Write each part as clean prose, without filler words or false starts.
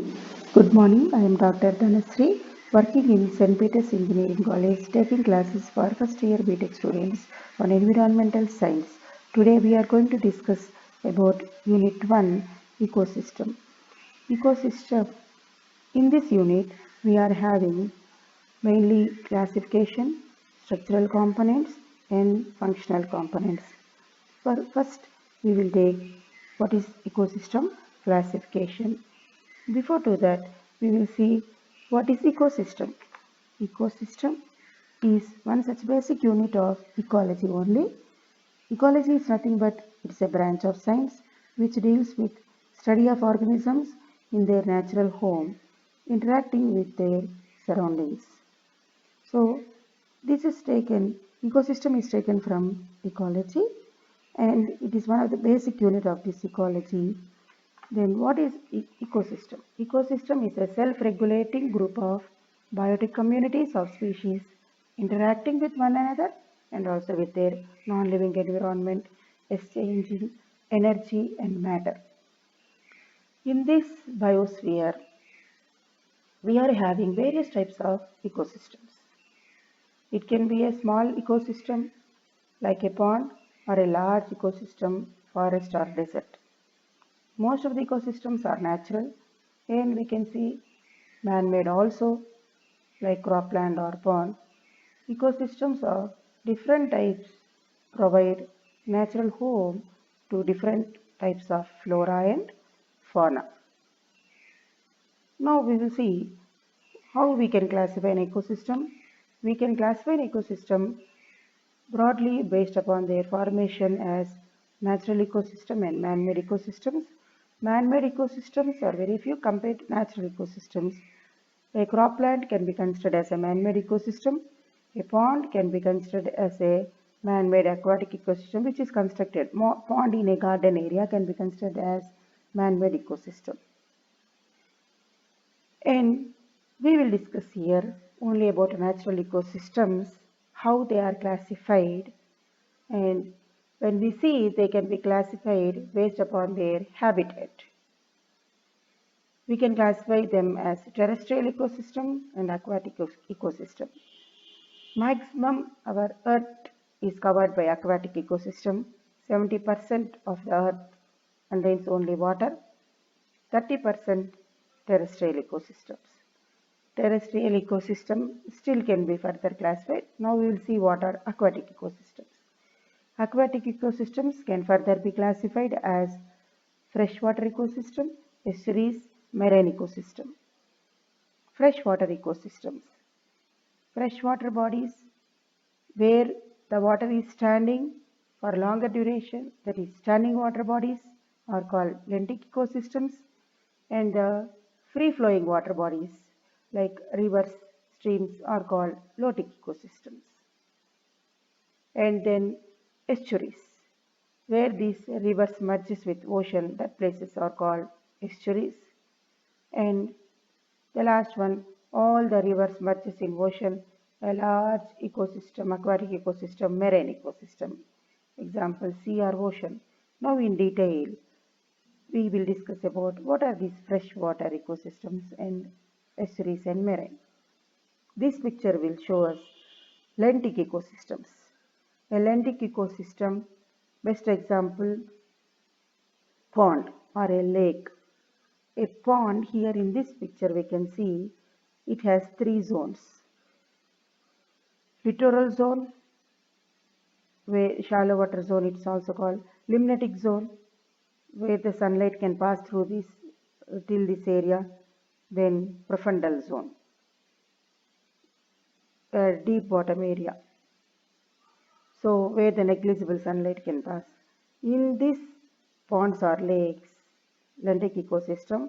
Good morning. I am Dr. Dhanasri, working in St. Peter's Engineering College, taking classes for first year BTech students on environmental science. Today we are going to discuss about Unit 1 Ecosystem. Ecosystem. In this unit, we are having mainly classification, structural components, and functional components. First, we will take what is ecosystem classification. Before to that, we will see what is ecosystem. Ecosystem is one such basic unit of ecology only. Ecology is nothing but it's a branch of science which deals with study of organisms in their natural home, interacting with their surroundings. So this is taken, ecosystem is taken from ecology and it is one of the basic unit of this ecology. Then what is ecosystem? Ecosystem is a self-regulating group of biotic communities of species interacting with one another and also with their non-living environment, exchanging energy and matter. In this biosphere, we are having various types of ecosystems. It can be a small ecosystem like a pond or a large ecosystem, forest or desert. Most of the ecosystems are natural and we can see man-made also like cropland or pond. Ecosystems of different types provide natural home to different types of flora and fauna. Now we will see how we can classify an ecosystem. We can classify an ecosystem broadly based upon their formation as natural ecosystem and man-made ecosystems. Man-made ecosystems are very few compared to natural ecosystems. A cropland can be considered as a man-made ecosystem. A pond can be considered as a man-made aquatic ecosystem which is constructed. Pond in a garden area can be considered as man-made ecosystem. And we will discuss here only about natural ecosystems, how they are classified, and when we see they can be classified based upon their habitat. We can classify them as terrestrial ecosystem and aquatic ecosystem. Maximum our earth is covered by aquatic ecosystem. 70% of the earth contains only water, 30% terrestrial ecosystems. Terrestrial ecosystem still can be further classified. Now we will see what are aquatic ecosystems. Aquatic ecosystems can further be classified as freshwater ecosystem, estuaries, marine ecosystem. Freshwater ecosystems. Freshwater bodies where the water is standing for longer duration, that is standing water bodies are called lentic ecosystems, and the free flowing water bodies like rivers, streams are called lotic ecosystems. And then estuaries, where these rivers merges with ocean, that places are called estuaries. And the last one, all the rivers merges in ocean, a large ecosystem, aquatic ecosystem, marine ecosystem. Example, sea or ocean. Now in detail, we will discuss about what are these freshwater ecosystems and estuaries and marine. This picture will show us lentic ecosystems. A lentic ecosystem, best example, pond or a lake. A pond, here in this picture we can see it has three zones. Littoral zone, where shallow water zone, it's also called limnatic zone, where the sunlight can pass through this till this area. Then profundal zone, a deep bottom area, so where the negligible sunlight can pass. In this ponds or lakes, lentic ecosystem,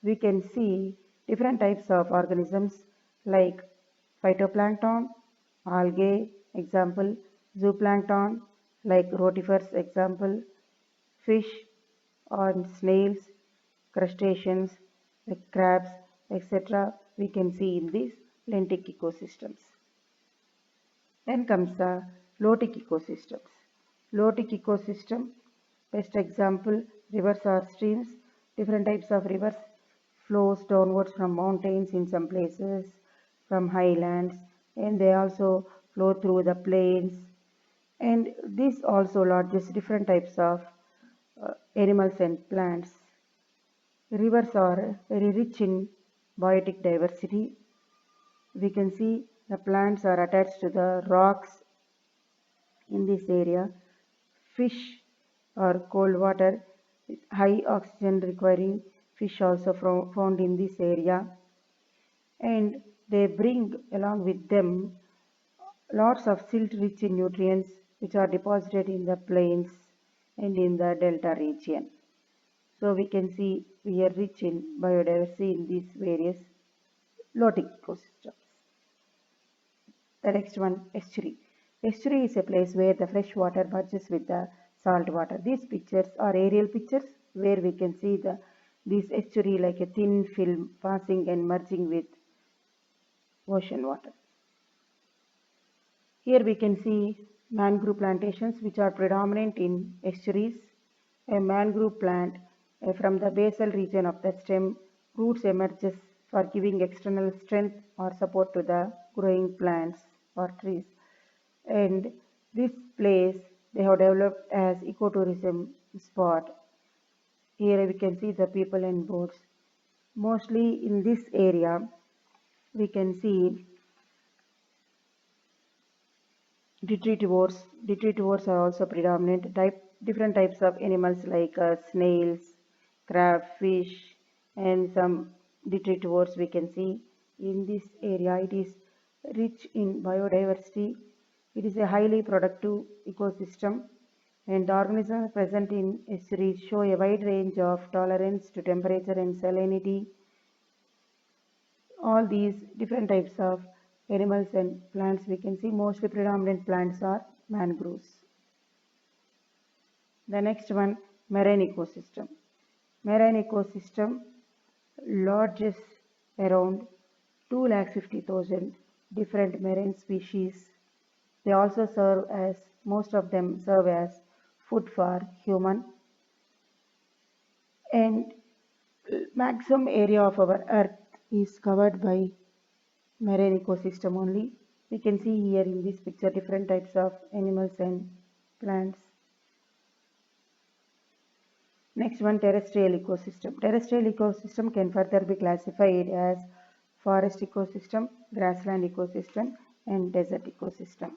we can see different types of organisms like phytoplankton, algae, example, zooplankton, like rotifers, example, fish or snails, crustaceans, like crabs, etc. we can see in these lentic ecosystems. Then comes the lotic ecosystems. Lotic ecosystem, best example, rivers or streams, different types of rivers, flows downwards from mountains in some places, from highlands, and they also flow through the plains. And this also lodges different types of animals and plants. Rivers are very rich in biotic diversity. We can see the plants are attached to the rocks in this area. Fish or cold water, high oxygen requiring fish also found in this area, and they bring along with them lots of silt rich in nutrients which are deposited in the plains and in the delta region. So we can see we are rich in biodiversity in these various lotic ecosystems. The next one, estuary. Estuary is a place where the fresh water merges with the salt water. These pictures are aerial pictures where we can see this estuary like a thin film passing and merging with ocean water. Here we can see mangrove plantations which are predominant in estuaries. A mangrove plant from the basal region of the stem, roots emerges for giving external strength or support to the growing plants or trees. And this place they have developed as ecotourism spot. Here we can see the people and boats. Mostly in this area we can see detritivores. Detritivores are also predominant. Different types of animals like snails, crab, fish, and some detritivores we can see in this area. It is rich in biodiversity. It is a highly productive ecosystem, and the organisms present in estuaries show a wide range of tolerance to temperature and salinity. All these different types of animals and plants we can see. Mostly predominant plants are mangroves. The next one, marine ecosystem. Marine ecosystem lodges around 250,000 different marine species. They also serve as, most of them serve as food for human, and maximum area of our earth is covered by marine ecosystem only. We can see here in this picture different types of animals and plants. Next one, terrestrial ecosystem. Terrestrial ecosystem can further be classified as forest ecosystem, grassland ecosystem, and desert ecosystem.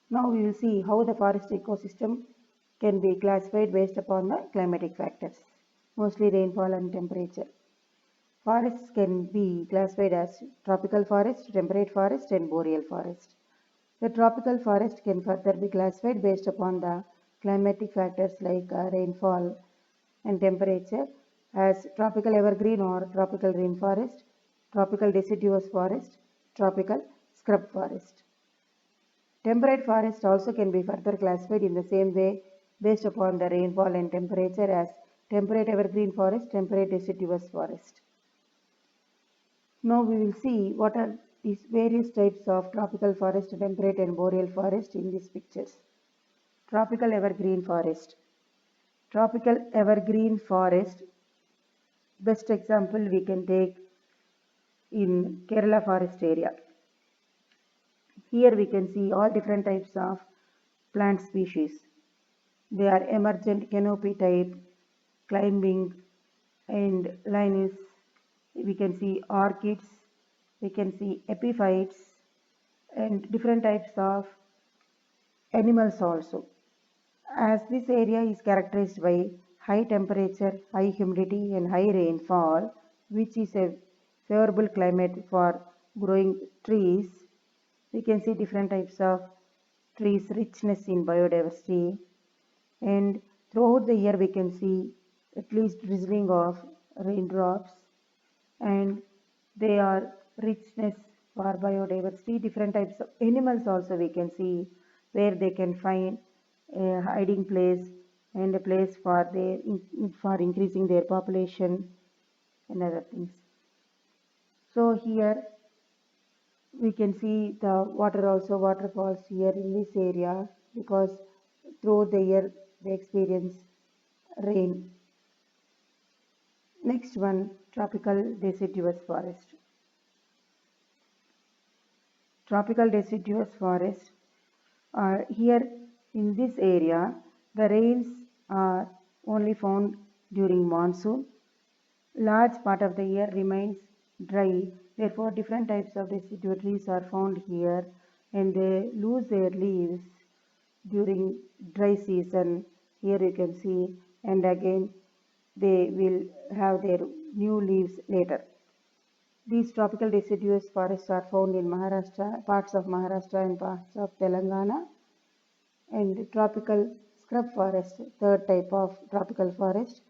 Now we will see how the forest ecosystem can be classified based upon the climatic factors, mostly rainfall and temperature. Forests can be classified as tropical forest, temperate forest, and boreal forest. The tropical forest can further be classified based upon the climatic factors like rainfall and temperature as tropical evergreen or tropical rainforest, tropical deciduous forest, tropical scrub forest. Temperate forest also can be further classified in the same way based upon the rainfall and temperature as temperate evergreen forest, temperate deciduous forest. Now we will see what are these various types of tropical forest, temperate and boreal forest in these pictures. Tropical evergreen forest. Tropical evergreen forest, best example we can take in Kerala forest area. Here we can see all different types of plant species. They are emergent canopy type, climbing and lianes. We can see orchids, we can see epiphytes and different types of animals also. As this area is characterized by high temperature, high humidity and high rainfall, which is a favorable climate for growing trees, we can see different types of trees, richness in biodiversity, and throughout the year we can see at least drizzling of raindrops, and they are richness for biodiversity. Different types of animals also we can see where they can find a hiding place and a place for for increasing their population and other things. So here we can see the water also, waterfalls here in this area because throughout the year they experience rain. Next one, tropical deciduous forest. Tropical deciduous forest. Here in this area, the rains are only found during monsoon. Large part of the year remains dry, therefore different types of deciduous trees are found here and they lose their leaves during dry season. Here you can see, and again they will have their new leaves later. These tropical deciduous forests are found in Maharashtra, parts of Maharashtra and parts of Telangana, and tropical scrub forest, third type of tropical forest.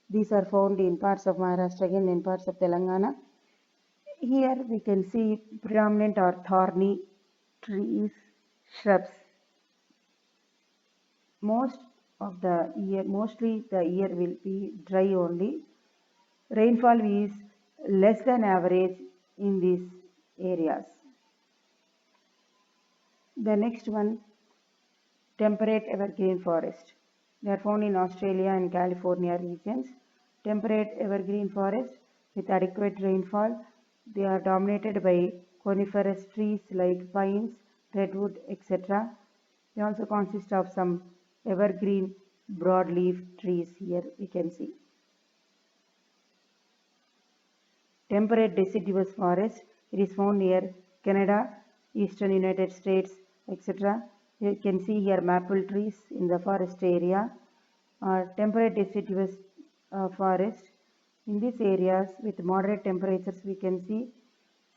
These are found in parts of Maharashtra again and parts of Telangana. Here we can see predominant or thorny trees, shrubs. Mostly the year will be dry only. Rainfall is less than average in these areas. The next one, temperate evergreen forest. They are found in Australia and California regions. Temperate evergreen forest with adequate rainfall. They are dominated by coniferous trees like pines, redwood, etc. They also consist of some evergreen broadleaf trees here we can see. Temperate deciduous forest. It is found near Canada, eastern United States, etc. You can see here maple trees in the forest area. Temperate deciduous forest. In these areas with moderate temperatures we can see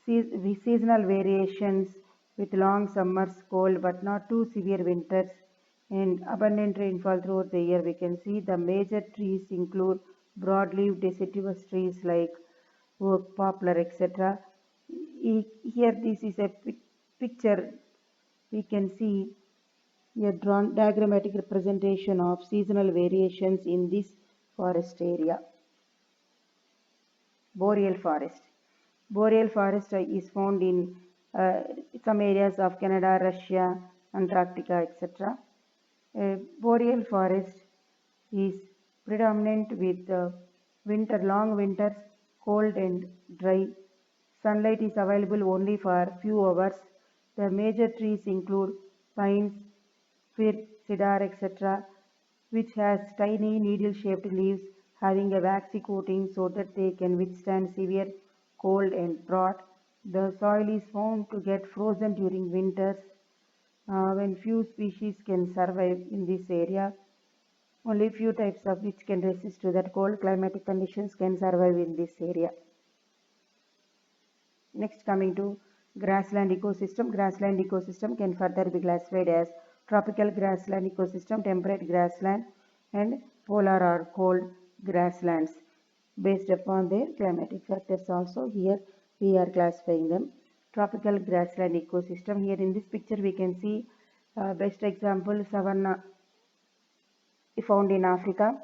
seasonal variations with long summers, cold but not too severe winters, and abundant rainfall throughout the year. We can see the major trees include broadleaf deciduous trees like oak, poplar, etc. Here this is a picture. We can see a drawn diagrammatic representation of seasonal variations in this forest area. Boreal forest. Boreal forest is found in some areas of Canada, Russia, Antarctica, etc. Boreal forest is predominant with long winters, cold and dry. Sunlight is available only for few hours. The major trees include pines, fir, cedar, etc., which has tiny needle-shaped leaves having a waxy coating so that they can withstand severe cold and drought. The soil is found to get frozen during winters when few species can survive in this area. Only few types of which can resist to that cold climatic conditions can survive in this area. Next, coming to grassland ecosystem. Grassland ecosystem can further be classified as tropical grassland ecosystem, temperate grassland, and polar or cold grasslands based upon their climatic factors. Also, here we are classifying them. Tropical grassland ecosystem. Here in this picture, we can see best example savanna found in Africa.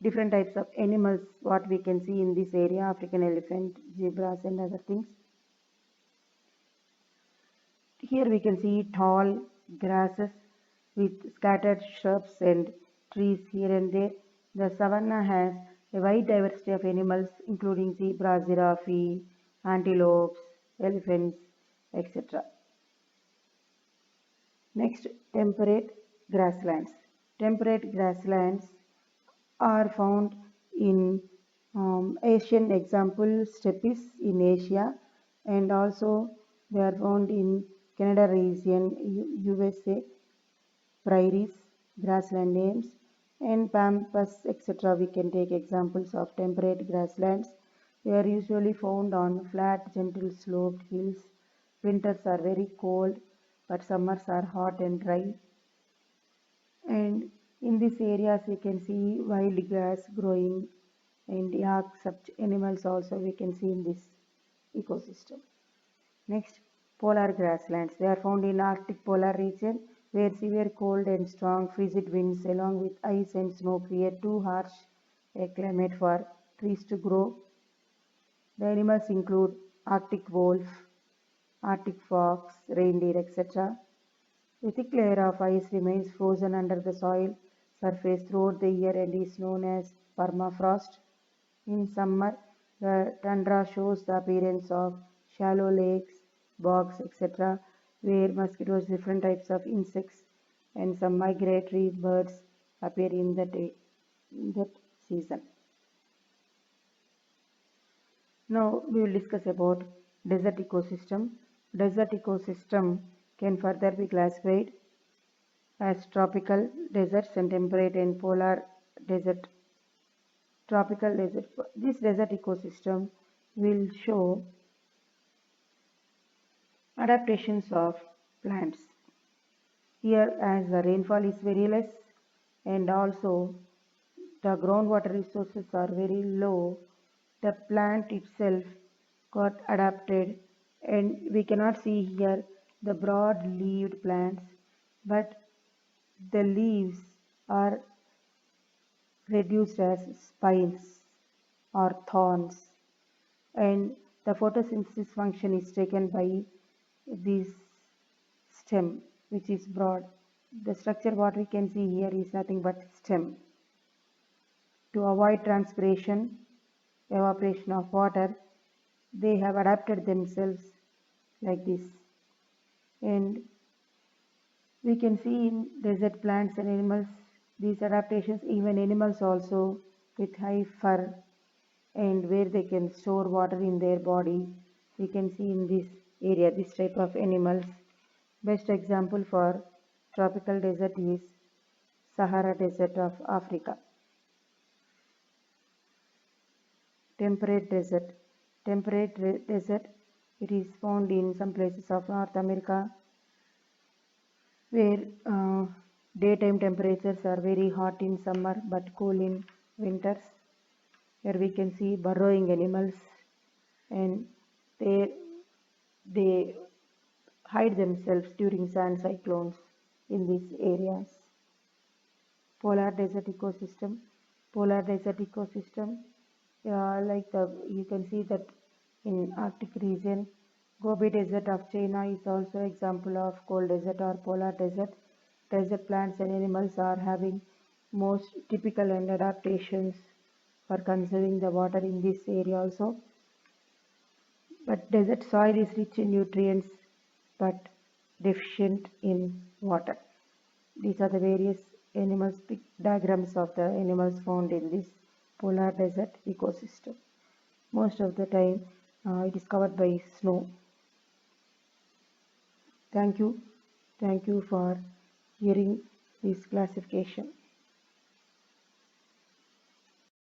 Different types of animals, what we can see in this area, African elephant, zebras, and other things. Here we can see tall grasses with scattered shrubs and trees here and there. The savanna has a wide diversity of animals including zebra, giraffe, antelopes, elephants, etc. Next, temperate grasslands. Temperate grasslands are found in Asian example steppes in Asia, and also they are found in Canada region, USA, prairies, grassland names, and pampas, etc. We can take examples of temperate grasslands. They are usually found on flat, gentle sloped hills. Winters are very cold, but summers are hot and dry. And in these areas we can see wild grass growing and yak such animals also we can see in this ecosystem. Next, polar grasslands. They are found in Arctic polar region where severe cold and strong frigid winds along with ice and snow create too harsh a climate for trees to grow. The animals include Arctic wolf, Arctic fox, reindeer, etc. A thick layer of ice remains frozen under the soil surface throughout the year and is known as permafrost. In summer, the tundra shows the appearance of shallow lakes, bogs, etc., where mosquitoes, different types of insects, and some migratory birds appear in that season. Now we will discuss about desert ecosystem. Desert ecosystem can further be classified as tropical deserts and temperate and polar desert. Tropical desert. This desert ecosystem will show adaptations of plants. Here, as the rainfall is very less and also the groundwater resources are very low, the plant itself got adapted, and we cannot see here the broad leaved plants, but the leaves are reduced as spines or thorns, and the photosynthesis function is taken by this stem, which is broad. The structure what we can see here is nothing but stem. To avoid transpiration, evaporation of water, they have adapted themselves like this. And we can see in desert plants and animals these adaptations, even animals also with high fur and where they can store water in their body. We can see in this area this type of animals. Best example for tropical desert is Sahara Desert of Africa. Temperate desert. Desert, it is found in some places of North America where daytime temperatures are very hot in summer but cool in winters. Here we can see burrowing animals, and they they hide themselves during sand cyclones in these areas. Polar desert ecosystem. Polar desert ecosystem, like you can see that in Arctic region, Gobi Desert of China is also example of cold desert or polar desert. Desert plants and animals are having most typical and adaptations for conserving the water in this area also. But desert soil is rich in nutrients but deficient in water. These are the various animals, diagrams of the animals found in this polar desert ecosystem. Most of the time, it is covered by snow. Thank you. Thank you for hearing this classification.